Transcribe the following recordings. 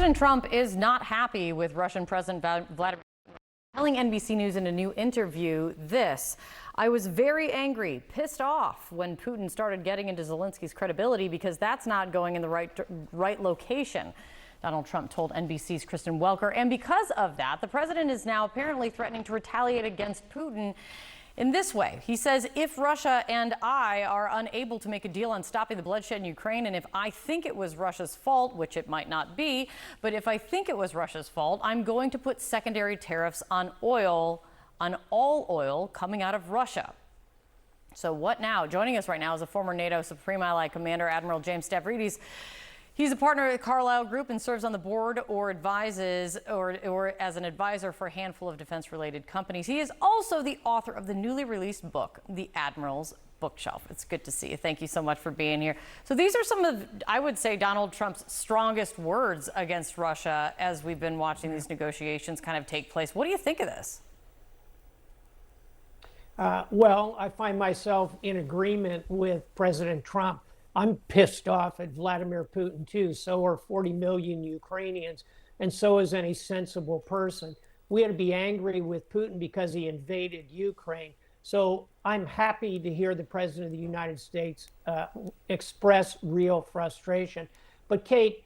President Trump is not happy with Russian President Vladimir Putin, telling NBC News in a new interview this: "I was very angry, pissed off when Putin started getting into Zelensky's credibility because that's not going in the right location." Donald Trump told NBC's Kristen Welker. And because of that, the president is now apparently threatening to retaliate against Putin in this way. He says, if Russia and I are unable to make a deal on stopping the bloodshed in Ukraine, and if I think it was Russia's fault, which it might not be, but if I think it was Russia's fault, I'm going to put secondary tariffs on oil, on all oil coming out of Russia. So what now? Joining us right now is a former NATO Supreme Allied Commander, Admiral James Stavridis. He's a partner at Carlyle Group and serves on the board or advises or as an advisor for a handful of defense-related companies. He is also the author of the newly released book, The Admiral's Bookshelf. It's good to see you. Thank you so much for being here. So these are some of, I would say, Donald Trump's strongest words against Russia as we've been watching these negotiations kind of take place. What do you think of this? Well, I find myself in agreement with President Trump. I'm pissed off at Vladimir Putin, too. So are 40 million Ukrainians, and so is any sensible person. We had to be angry with Putin because he invaded Ukraine. So I'm happy to hear the President of the United States express real frustration. But Kate,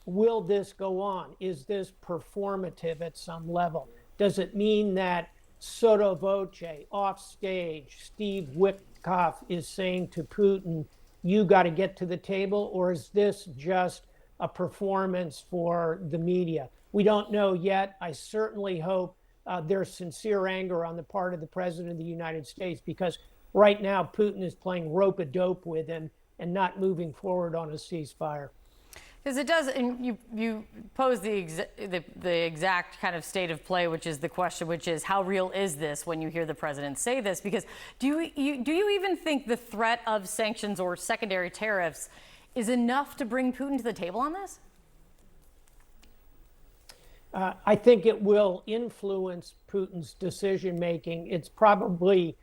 will this go on? Is this performative at some level? Does it mean that sotto voce, off stage, Steve Witkoff is saying to Putin, you got to get to the table, or is this just a performance for the media? We don't know yet. I certainly hope there's sincere anger on the part of the President of the United States, because right now Putin is playing rope-a-dope with him and not moving forward on a ceasefire. Because it does, and you pose the exact kind of state of play, which is the question, which is how real is this when you hear the president say this? Because do you even think the threat of sanctions or secondary tariffs is enough to bring Putin to the table on this? I think it will influence Putin's decision making. It's probably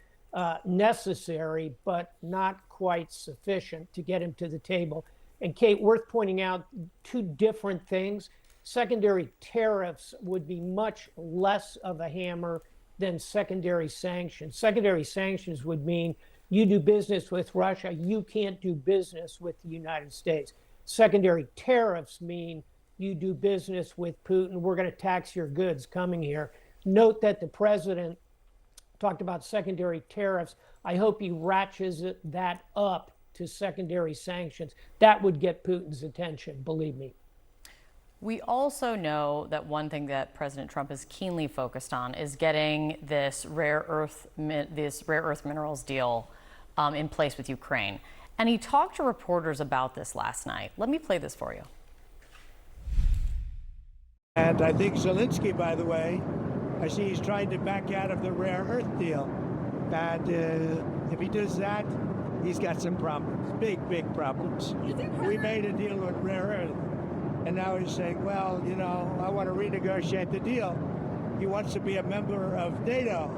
necessary, but not quite sufficient to get him to the table. And Kate, worth pointing out two different things. Secondary tariffs would be much less of a hammer than secondary sanctions. Secondary sanctions would mean you do business with Russia, you can't do business with the United States. Secondary tariffs mean you do business with Putin, we're going to tax your goods coming here. Note that the president talked about secondary tariffs. I hope he ratchets that up to secondary sanctions. That would get Putin's attention, believe me. We also know that one thing that President Trump is keenly focused on is getting this rare earth minerals deal in place with Ukraine. And he talked to reporters about this last night. Let me play this for you. And I think Zelensky, by the way, I see he's trying to back out of the rare earth deal. And if he does that, he's got some problems, big problems. We made a deal with rare earth, and now he's saying, well, you know, I want to renegotiate the deal. He wants to be a member of NATO.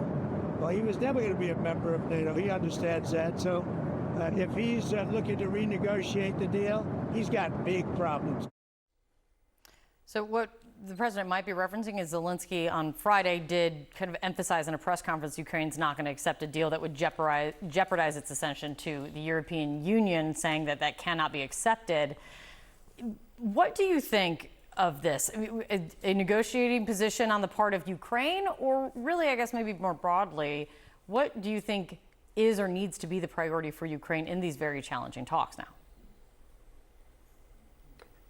Well, he was never going to be a member of NATO. He understands that. So if he's looking to renegotiate the deal, he's got big problems. So what the president might be referencing is Zelensky on Friday did kind of emphasize in a press conference Ukraine's not going to accept a deal that would jeopardize its accession to the European Union, saying that that cannot be accepted. What do you think of this? A negotiating position on the part of Ukraine, or really, I guess maybe more broadly, what do you think is or needs to be the priority for Ukraine in these very challenging talks now?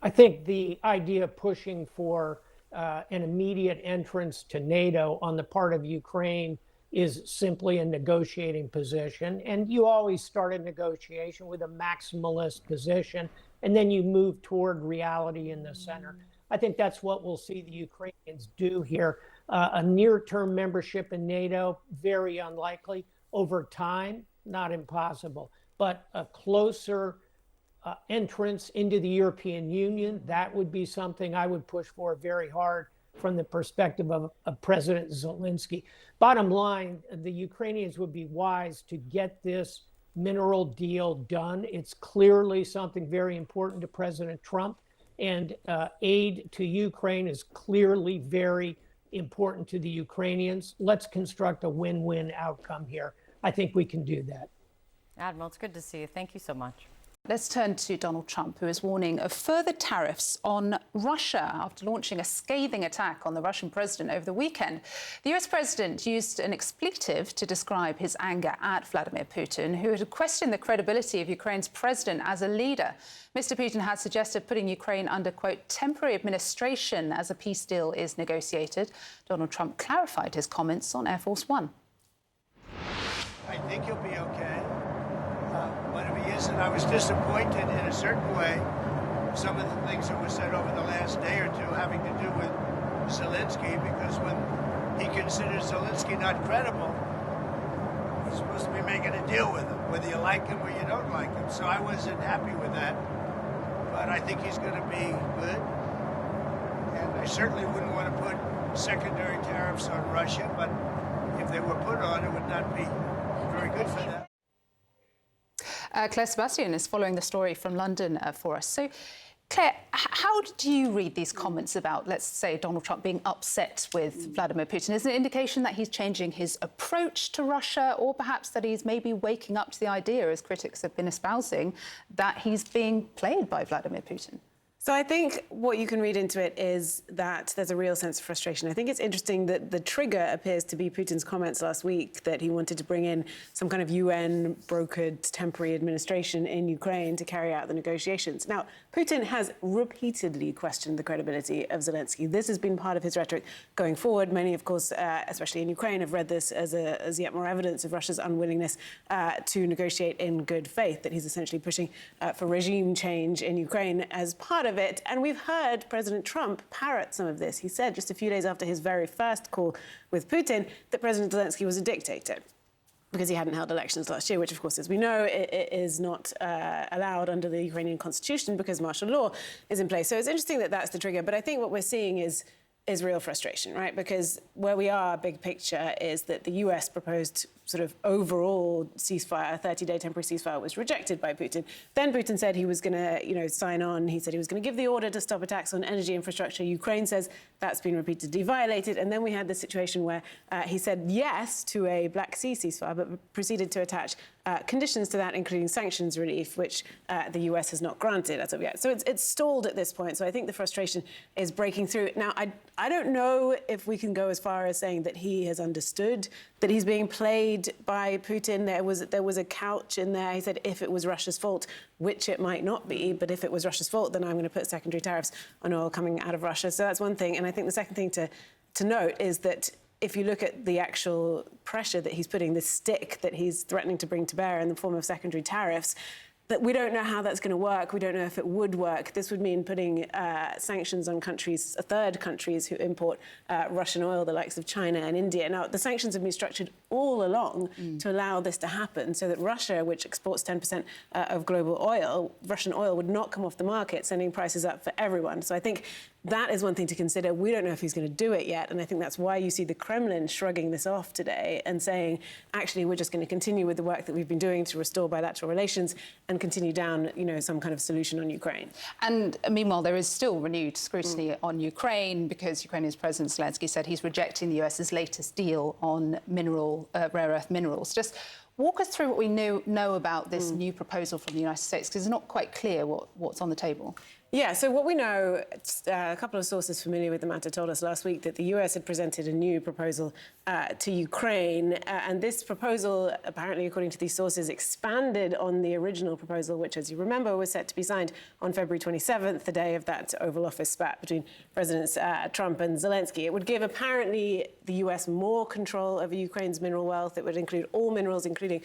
I think the idea of pushing for an immediate entrance to NATO on the part of Ukraine is simply a negotiating position. And you always start a negotiation with a maximalist position, and then you move toward reality in the center. I think that's what we'll see the Ukrainians do here. A near-term membership in NATO, very unlikely. Over time, not impossible. But a closer entrance into the European Union, that would be something I would push for very hard from the perspective of President Zelensky. Bottom line, the Ukrainians would be wise to get this mineral deal done. It's clearly something very important to President Trump. And aid to Ukraine is clearly very important to the Ukrainians. Let's construct a win-win outcome here. I think we can do that. Admiral, it's good to see you. Thank you so much. Let's turn to Donald Trump, who is warning of further tariffs on Russia after launching a scathing attack on the Russian president over the weekend. The US president used an expletive to describe his anger at Vladimir Putin, who had questioned the credibility of Ukraine's president as a leader. Mr. Putin had suggested putting Ukraine under, quote, temporary administration as a peace deal is negotiated. Donald Trump clarified his comments on Air Force One. I think he'll be okay. But if he isn't, I was disappointed in a certain way. Some of the things that were said over the last day or two having to do with Zelensky, because when he considers Zelensky not credible, he's supposed to be making a deal with him, whether you like him or you don't like him. So I wasn't happy with that. But I think he's going to be good. And I certainly wouldn't want to put secondary tariffs on Russia, but if they were put on, it would not be very good for them. Claire Sebastian is following the story from London for us. So, Claire, how do you read these comments about, let's say, Donald Trump being upset with Vladimir Putin? Is it an indication that he's changing his approach to Russia, or perhaps that he's maybe waking up to the idea, as critics have been espousing, that he's being played by Vladimir Putin? So I think what you can read into it is that there's a real sense of frustration. I think it's interesting that the trigger appears to be Putin's comments last week that he wanted to bring in some kind of UN-brokered temporary administration in Ukraine to carry out the negotiations. Now, Putin has repeatedly questioned the credibility of Zelensky. This has been part of his rhetoric going forward. Many, of course, especially in Ukraine, have read this as yet more evidence of Russia's unwillingness to negotiate in good faith, that he's essentially pushing for regime change in Ukraine as part of it. And we've heard President Trump parrot some of this. He said just a few days after his very first call with Putin that President Zelensky was a dictator because he hadn't held elections last year, which, of course, as we know, it is not allowed under the Ukrainian constitution because martial law is in place. So it's interesting that that's the trigger. But I think what we're seeing is real frustration, right? Because where we are, big picture, is that the US proposed sort of overall ceasefire, a 30-day temporary ceasefire, was rejected by Putin. Then Putin said he was going to, sign on. He said he was going to give the order to stop attacks on energy infrastructure. Ukraine says that's been repeatedly violated. And then we had the situation where he said yes to a Black Sea ceasefire, but proceeded to attach conditions to that, including sanctions relief, which the US has not granted as of yet. So it's stalled at this point. So I think the frustration is breaking through. Now, I don't know if we can go as far as saying that he has understood that he's being played by Putin. There was a couch in there. He said if it was Russia's fault, which it might not be, but if it was Russia's fault, then I'm going to put secondary tariffs on oil coming out of Russia. So that's one thing. And I think the second thing to note is that if you look at the actual pressure that he's putting, the stick that he's threatening to bring to bear in the form of secondary tariffs, that we don't know how that's going to work. We don't know if it would work. This would mean putting sanctions on countries, third countries who import Russian oil, the likes of China and India. Now, the sanctions have been structured all along to allow this to happen so that Russia, which exports 10% of global oil, Russian oil would not come off the market, sending prices up for everyone. So I think that is one thing to consider. We don't know if he's going to do it yet. And I think that's why you see the Kremlin shrugging this off today and saying, actually, we're just going to continue with the work that we've been doing to restore bilateral relations and continue down, some kind of solution on Ukraine. And meanwhile, there is still renewed scrutiny on Ukraine because Ukraine's President Zelensky said he's rejecting the US's latest deal on rare earth minerals. Just walk us through what we know about this new proposal from the United States, because it's not quite clear what's on the table. Yeah, so what we know, a couple of sources familiar with the matter told us last week that the US had presented a new proposal to Ukraine. And this proposal, apparently, according to these sources, expanded on the original proposal, which, as you remember, was set to be signed on February 27th, the day of that Oval Office spat between Presidents Trump and Zelensky. It would give, apparently, the US more control over Ukraine's mineral wealth. It would include all minerals, including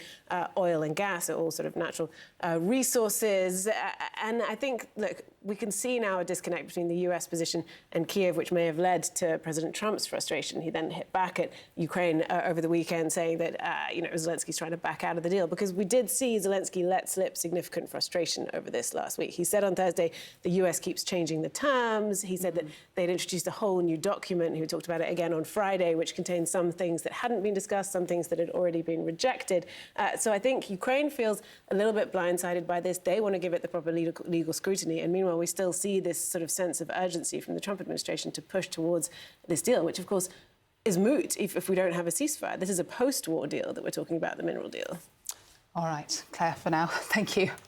oil and gas, all sort of natural resources. And I think, look, we can see now a disconnect between the US position and Kiev, which may have led to President Trump's frustration. He then hit back at Ukraine over the weekend, saying that, Zelensky's trying to back out of the deal, because we did see Zelensky let slip significant frustration over this last week. He said on Thursday the US keeps changing the terms. He said that they'd introduced a whole new document. He talked about it again on Friday, which contained some things that hadn't been discussed, some things that had already been rejected. So I think Ukraine feels a little bit blindsided by this. They want to give it the proper legal scrutiny. And meanwhile, we still see this sort of sense of urgency from the Trump administration to push towards this deal, which, of course, is moot if we don't have a ceasefire. This is a post-war deal that we're talking about, the mineral deal. All right, Claire, for now, thank you.